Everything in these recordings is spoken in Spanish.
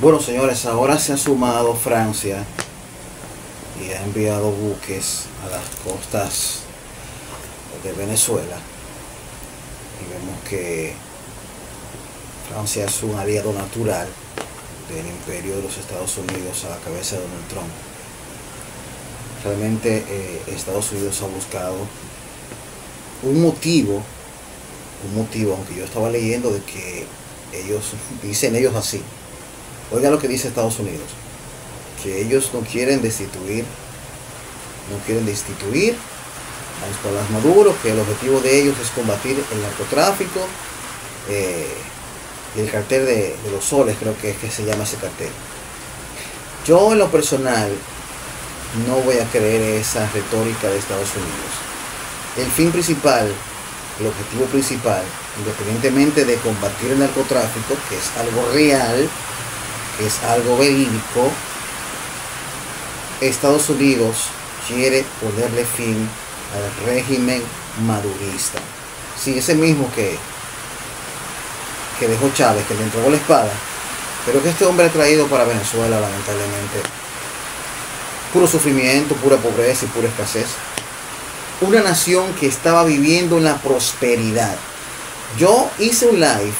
Bueno, señores, ahora se ha sumado Francia y ha enviado buques a las costas de Venezuela. Y vemos que Francia es un aliado natural del imperio de los Estados Unidos a la cabeza de Donald Trump. Realmente Estados Unidos ha buscado un motivo, aunque yo estaba leyendo de que dicen ellos así. Oiga lo que dice Estados Unidos, que ellos no quieren destituir a Nicolás Maduro, que el objetivo de ellos es combatir el narcotráfico y el cartel de los soles, creo que es que se llama ese cartel. Yo en lo personal no voy a creer esa retórica de Estados Unidos. El fin principal, el objetivo principal, independientemente de combatir el narcotráfico, que es algo real, que es algo verídico, Estados Unidos quiere ponerle fin al régimen madurista. Sí, ese mismo que dejó Chávez, que le entregó la espada, pero que este hombre ha traído para Venezuela, lamentablemente, puro sufrimiento, pura pobreza y pura escasez. Una nación que estaba viviendo en la prosperidad. Yo hice un live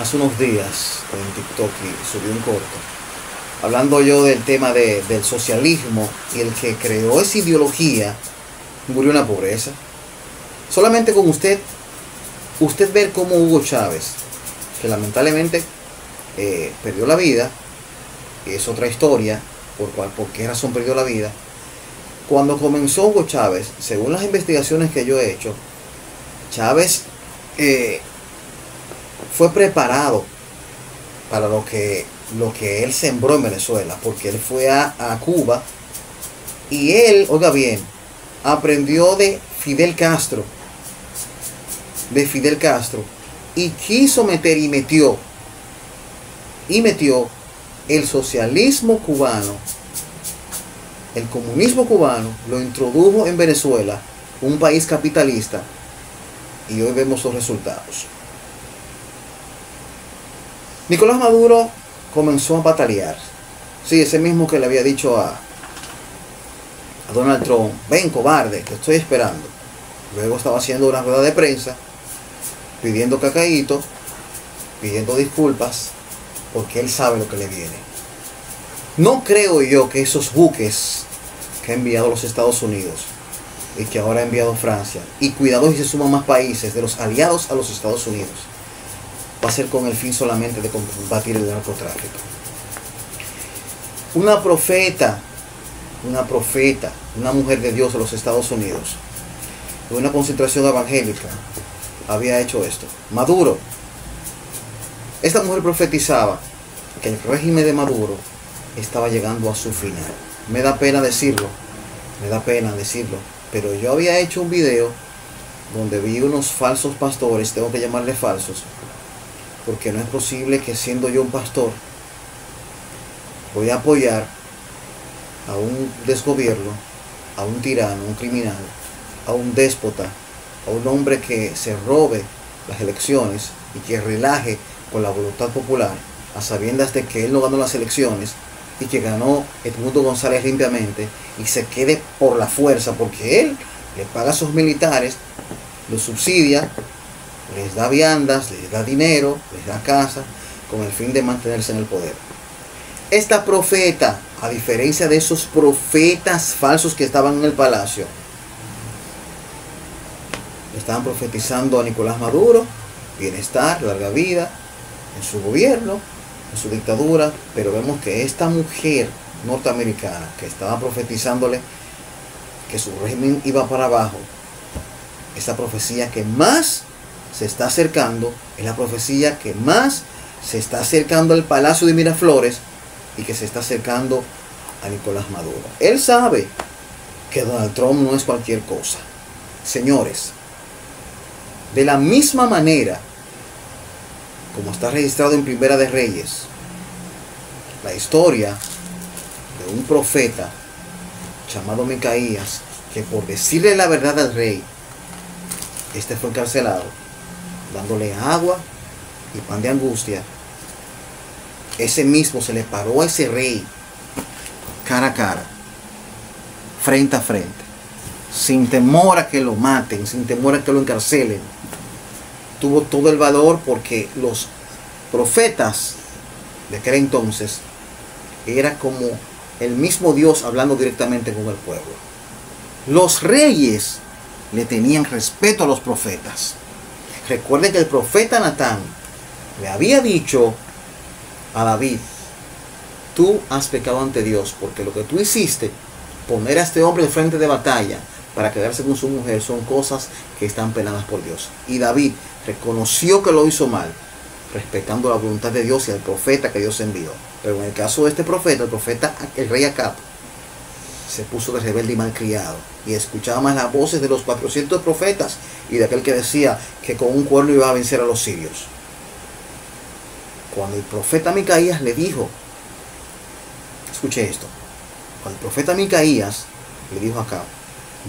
hace unos días en TikTok y subí un corto hablando yo del tema del socialismo, y el que creó esa ideología murió en la pobreza. Solamente con usted ver cómo Hugo Chávez, que lamentablemente perdió la vida, es otra historia por qué razón perdió la vida. Cuando comenzó Hugo Chávez, según las investigaciones que yo he hecho, Chávez fue preparado para lo que él sembró en Venezuela, porque él fue a Cuba y él, oiga bien, aprendió de Fidel Castro, y quiso meter y metió el socialismo cubano, el comunismo cubano, lo introdujo en Venezuela, un país capitalista, y hoy vemos los resultados. Nicolás Maduro comenzó a patalear. Sí, ese mismo que le había dicho a Donald Trump: ven, cobarde, te estoy esperando. Luego estaba haciendo una rueda de prensa pidiendo cacaíto, pidiendo disculpas, porque él sabe lo que le viene. No creo yo que esos buques que ha enviado los Estados Unidos y que ahora ha enviado Francia, y cuidado si se suman más países de los aliados a los Estados Unidos, va a ser con el fin solamente de combatir el narcotráfico. Una profeta, una mujer de Dios de los Estados Unidos, de una concentración evangélica, había hecho esto. Maduro, esta mujer profetizaba que el régimen de Maduro estaba llegando a su final. Me da pena decirlo, pero yo había hecho un video donde vi unos falsos pastores, tengo que llamarle falsos, porque no es posible que, siendo yo un pastor, voy a apoyar a un desgobierno, a un tirano, un criminal, a un déspota, a un hombre que se robe las elecciones y que relaje con la voluntad popular, a sabiendas de que él no ganó las elecciones y que ganó Edmundo González limpiamente, y se quede por la fuerza, porque él le paga a sus militares, los subsidia, les da viandas, les da dinero, les da casa, con el fin de mantenerse en el poder. Esta profeta, a diferencia de esos profetas falsos que estaban en el palacio, estaban profetizando a Nicolás Maduro bienestar, larga vida en su gobierno, en su dictadura, pero vemos que esta mujer norteamericana que estaba profetizándole que su régimen iba para abajo, esta profecía que más se está acercando, es la profecía que más se está acercando al Palacio de Miraflores y que se está acercando a Nicolás Maduro. Él sabe que Donald Trump no es cualquier cosa. Señores, de la misma manera como está registrado en Primera de Reyes, la historia de un profeta llamado Micaías, que por decirle la verdad al rey, este fue encarcelado, dándole agua y pan de angustia, ese mismo se le paró a ese rey cara a cara, frente a frente, sin temor a que lo maten, sin temor a que lo encarcelen. Tuvo todo el valor porque los profetas de aquel entonces era como el mismo Dios hablando directamente con el pueblo. Los reyes le tenían respeto a los profetas. Recuerden que el profeta Natán le había dicho a David: tú has pecado ante Dios, porque lo que tú hiciste, poner a este hombre al frente de batalla para quedarse con su mujer, son cosas que están penadas por Dios. Y David reconoció que lo hizo mal, respetando la voluntad de Dios y al profeta que Dios envió. Pero en el caso de este profeta, el rey Acab, se puso de rebelde y malcriado, y escuchaba más las voces de los 400 profetas y de aquel que decía que con un cuerno iba a vencer a los sirios. Cuando el profeta Micaías le dijo, escuche esto, cuando el profeta Micaías le dijo a Acab: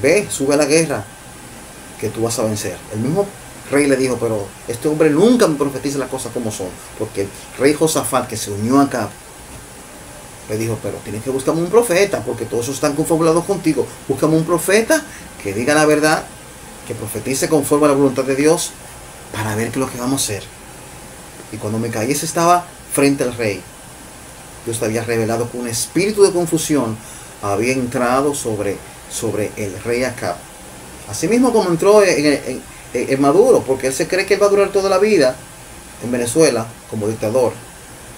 ve, sube a la guerra, que tú vas a vencer. El mismo rey le dijo: pero este hombre nunca me profetiza las cosas como son. Porque el rey Josafat, que se unió a Acab, le dijo: pero tienes que buscarme un profeta, porque todos están confabulados contigo. Búscame un profeta que diga la verdad, que profetice conforme a la voluntad de Dios, para ver qué es lo que vamos a hacer. Y cuando Micaías estaba frente al rey, Dios había revelado que un espíritu de confusión había entrado sobre el rey Acab. Asimismo como entró en Maduro, porque él se cree que él va a durar toda la vida en Venezuela como dictador.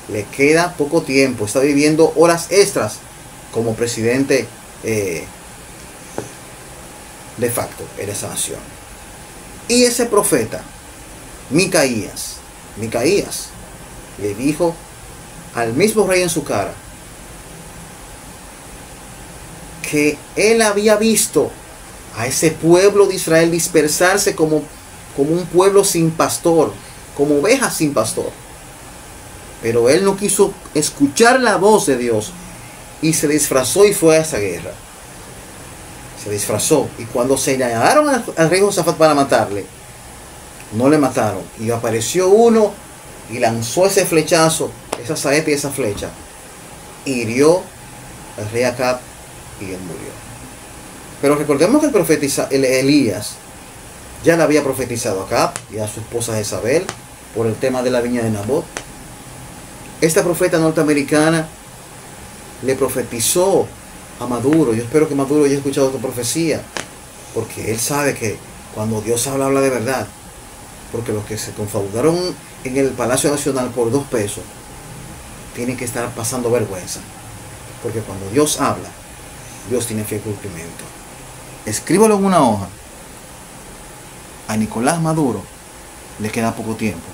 Le queda poco tiempo, está viviendo horas extras como presidente de facto en esa nación. Y ese profeta, Micaías, le dijo al mismo rey en su cara que él había visto a ese pueblo de Israel dispersarse como un pueblo sin pastor, como ovejas sin pastor. Pero él no quiso escuchar la voz de Dios y se disfrazó y fue a esa guerra. Se disfrazó, y cuando señalaron al rey Josafat para matarle, no le mataron, y apareció uno y lanzó ese flechazo, esa saeta y esa flecha, hirió al rey Acab y él murió. Pero recordemos que el profeta Elías ya le había profetizado a Acab y a su esposa Jezabel por el tema de la viña de Nabot. Esta profeta norteamericana le profetizó a Maduro. Yo espero que Maduro haya escuchado esta profecía, porque él sabe que cuando Dios habla de verdad. Porque los que se confabularon en el Palacio Nacional por 2 pesos tienen que estar pasando vergüenza, porque cuando Dios habla, Dios tiene fiel cumplimiento. Escríbalo en una hoja. A Nicolás Maduro le queda poco tiempo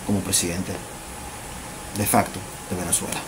como presidente de facto de Venezuela.